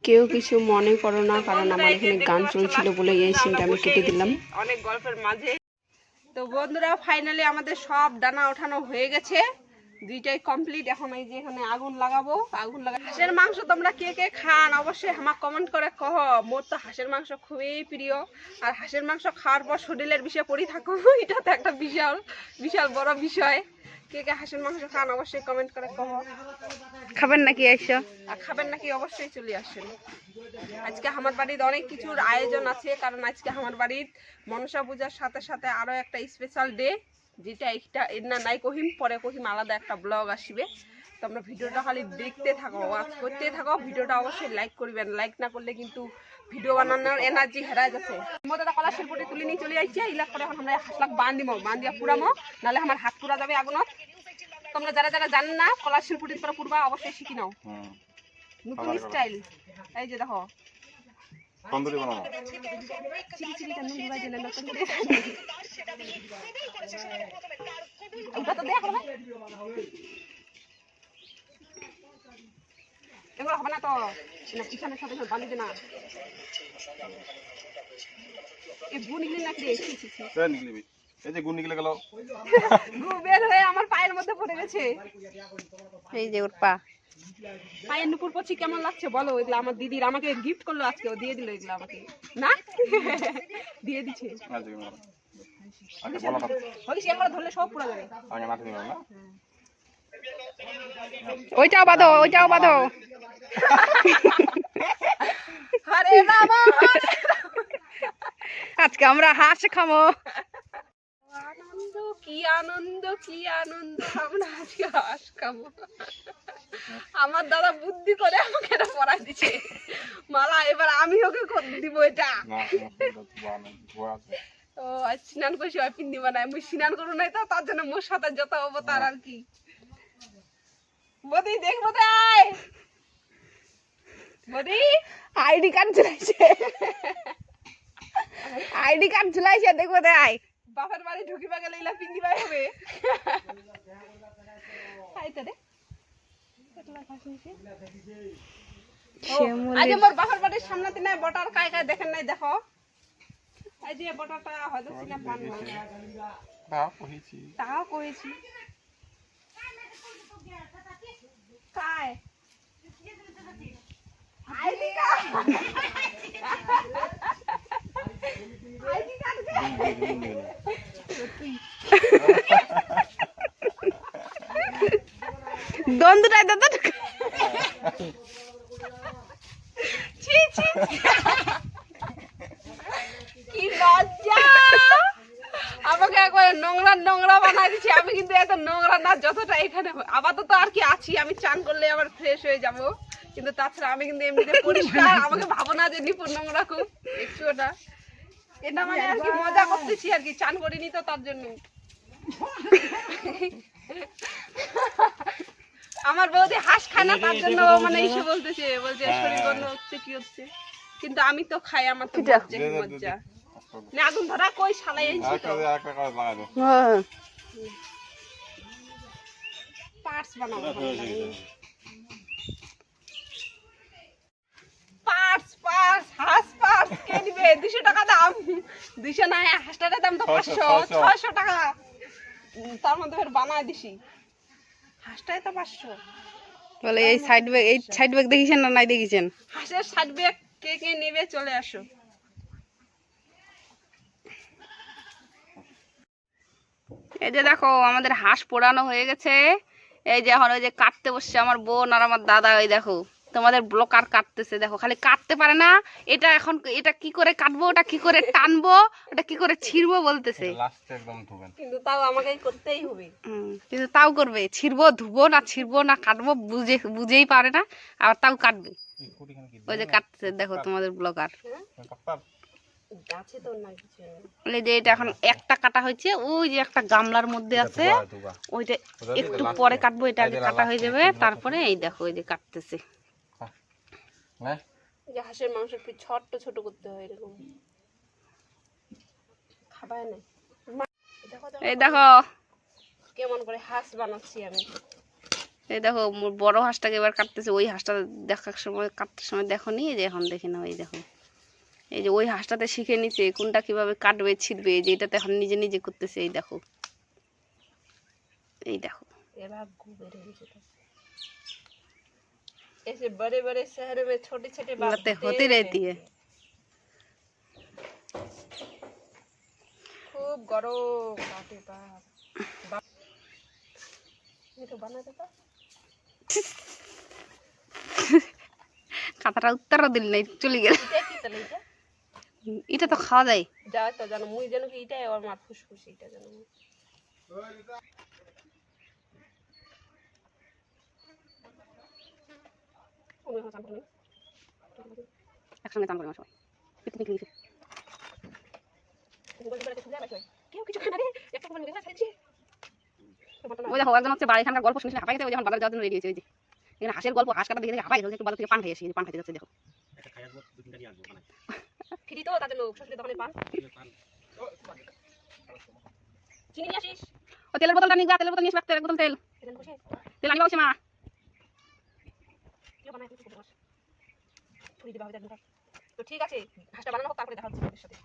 কেউ কিছু মনে করো না, কারণ আমার এখানে গান চলছিল বলে এই সিনটা আমি কেটে দিলাম। অনেক গল্পের মাঝে তো বন্ধুরা ফাইনালি আমাদের সব ডানা ওঠানো হয়ে গেছে, দুইটাই কমপ্লিট। এখন এই যে এখানে আগুন লাগাবো, হাঁসের মাংস তোমরা কে কে খান অবশ্যই আমাকে কমেন্ট করে কহ। মোর তো হাঁসের মাংস খুবই প্রিয়, আর হাঁসের মাংস খাওয়ার পর শরীরের বিষয়ে পড়ে থাকো, এটা তো একটা বিশাল বিশাল বড় বিষয়। কে কে হাঁসের মাংস খান অবশ্যই কমেন্ট করে কহ। খাবেন নাকি এসো? আর খাবেন নাকি অবশ্যই চলে আসেন। আজকে আমার বাড়িতে অনেক কিছুর আয়োজন আছে, কারণ আজকে আমার বাড়ির মনসা পূজার সাথে সাথে আরও একটা স্পেশাল ডে, যেটা একটা এর না নাই কহিম, পরে কহিম আলাদা একটা ব্লগ আসবে। তো আমরা ভিডিওটা খালি দেখতে থাকো, ওয়াচ করতে থাকো। ভিডিওটা অবশ্যই লাইক করবেন, লাইক না করলে কিন্তু ভিডিও বানানোর এনার্জি হারায় যাচ্ছে। মধ্যে কলা শিল্পটি তুলে নিয়ে চলে যাচ্ছে, ইলাক করে এখন আমরা হাঁসলাক বান্ধিয়া পুরামো, নাহলে আমার হাত পুরা যাবে আগুনত। তোমরা যারা যারা জানেন না কলা শিল্পটি করে পুরবা অবশ্যই শিখি নাও, নতুন স্টাইল। এই যে দেখো তন্দুরি বানানো চিলি চিলি কেন দিবা দিলে নতুন করে ওটা তো দেখো ভাই, এগুলো হবে না তো না, পিছনের সাথে বাঁধি দে না। এই গু নিগলি নাকি রে? ছি ছি ছি, নিগলিবি। এই যে গু নিগলে গেল, গু বের হয়ে আমার পায়ের মধ্যে পড়ে গেছে। এই যে ওর পা পায়ের নুপুর পছি কেমন লাগছে বলো? এগুলো আমার দিদির, আমাকে গিফট করলো আজকে, ও দিয়ে দিল এগুলো আমাকে। না দিয়ে দিচ্ছে, বলিস একবার ধরলে সব পুরো যাবে। ওইটাও বাঁধো, ওইটাও বাঁধো। আরে বাবা, আজকে আমরা হাঁস খাবো। আনন্দ কি আনন্দ কি আনন্দ, আমরা আজকে হাঁস খাবো। আমার দাদা বুদ্ধি করে আমাকে এটা পড়াই দিচ্ছে মালা, এবার আমি ওকে দিব এটা। ও আজ স্নান করছি, ওই পিন্দি বানাই, মুই স্নান করু নাই তো, তার জন্য মোর সাথে যত অবতার আর কি। বদি দেখবো তাই, বদি আইডি কার্ড ঝুলাইছে, আইডি কার্ড ঝুলাইছে, দেখবো তাই। বাপের বাড়ি ঢুকিবা গেলে ইলা পিন্দি বাই হবে। আজ আমার বাপের বাড়ির সামনে দিনে বটার কায় কায় দেখেন নাই, দেখো এই যে বটাটা হয়তো চিনা পান না, তাও কইছি কায় আইডি কার্ড, আইডি কার্ড দ্বন্দ্বটাই দাদা ছি ছি কি লজ্জা, আমাকে একবার নোংরা নোংরা বানাই দিচ্ছে। আমি কিন্তু এত নোংরা না যতটা এখানে। আপাতত আর কি আছি, আমি চান করলে আবার ফ্রেশ হয়ে যাব, কিন্তু তাছাড়া আমি কিন্তু এমনিতে পরিষ্কার। আমাকে ভাবো না যে নিপুণ নোংরা খুব একটু, ওটা এটা মানে আর কি মজা করতেছি আর কি, চান করিনি তো তার জন্য। আমার বৌদি হাঁস খায় না, তার জন্য মানে এসে বলতেছে, বলছে শরীর গন্ধ হচ্ছে কি হচ্ছে, কিন্তু আমি তো খাই, আমার তো মজা না। আগুন ধরা কই শালাই আনছি তো, পার্টস বানাবো, পার্টস পার্টস হাঁস পার্টস কে নিবে? 200 টাকা দাম, 200 না, হাঁসটার দাম তো 500 600 টাকা, তার মধ্যে ফের বানায় দিছি। হাঁসটাই তো 500 বলে। এই সাইড ব্যাগ দেখিছেন না নাই দেখিছেন? হাঁসের সাইড ব্যাগ কে কে নেবে চলে আসো। এই যে দেখো আমাদের হাঁস পোড়ানো হয়ে গেছে। এই যে এখন ওই যে কাটতে বসছে আমার বোন আর আমার দাদা। ওই দেখো তোমাদের ব্লকার কাটতেছে, দেখো খালি কাটতে পারে না। এটা এখন এটা কি করে কাটবো, ওটা কি করে টানবো, ওটা কি করে ছিড়বো বলতেছে, কিন্তু তাও আমাকেই করতেই হবে। কিন্তু তাও করবে। ছিড়বো, ধুবো না, ছিড়বো না কাটবো বুঝেই পারে না, আবার তাও কাটবে। ওই যে কাটতেছে দেখো তোমাদের ব্লকার। এই যে এটা এখন একটা কাটা হয়েছে, ওই যে একটা গামলার মধ্যে আছে, ওইটা একটু পরে কাটবো। এটা আগে কাটা হয়ে যাবে, তারপরে এই দেখো ওই যে কাটতেছে। হাঁসের মাংস একটু ছোট ছোট করতে হয়, এরকম খাবায় না। এই দেখো কেমন করে হাঁস বানাচ্ছি আমি। এই দেখো বড় হাঁসটাকে এবার কাটতেছে। ওই হাঁসটা দেখার সময় কাটতে সময় দেখো নি, এই যে এখন দেখি না, এই দেখো এই যে ওই হাঁসটাতে শিখে নিছে কোনটা কিভাবে কাটবে ছিঁড়বে, যে এটাতে এখন নিজে নিজে করতেছে। এই দেখো এই দেখো। एरा घूमे रहे थे ऐसे बड़े बड़े शहरों में छोटे छोटे बातें होती रहती है। खूब गरम बाटे बाप ये तो बना देता কাঁথাটা উত্তরও দিল নাই, চলে গেল। এটা কি তাহলে এটা এটা তো খাওয়া যায়। যা তো জানো মুই জানো কি এটাই আমার মার ফুসফুস এটা জানো মুই। ওই হাসান করে একসঙ্গে চান করলাম সবাই, পিকনিক নিয়েছি। কেউ কিছু খানা রে একটা করে নিয়ে খাইছি ওই দেখো একজন হচ্ছে বাড়ি এখানকার গল্প শুনছে, হাঁপাই গেছে, ওই যখন বাজারে যাওয়ার জন্য রেডি হয়েছে। ওই যে এখানে হাঁসের গল্প, হাঁস কাটা দেখে দেখে হাঁপাই গেছে, একটু বাজার থেকে পান খেয়ে আসি, পান খাইতে যাচ্ছে দেখো। ফ্রি তো তাদের লোক শ্বশুরের দোকানে পান চিনি নিয়ে আসিস ও তেলের বোতলটা নিয়ে যা, তেলের বোতল নিয়ে আসবে, এক বোতল তেল, এখানে বসে তেল আনিবা বলছে মা। কেউ বানায় কিছু করতে পারছে তো ঠিক আছে হাঁসটা বানানো হোক তারপরে দেখা হচ্ছে ওদের সাথে।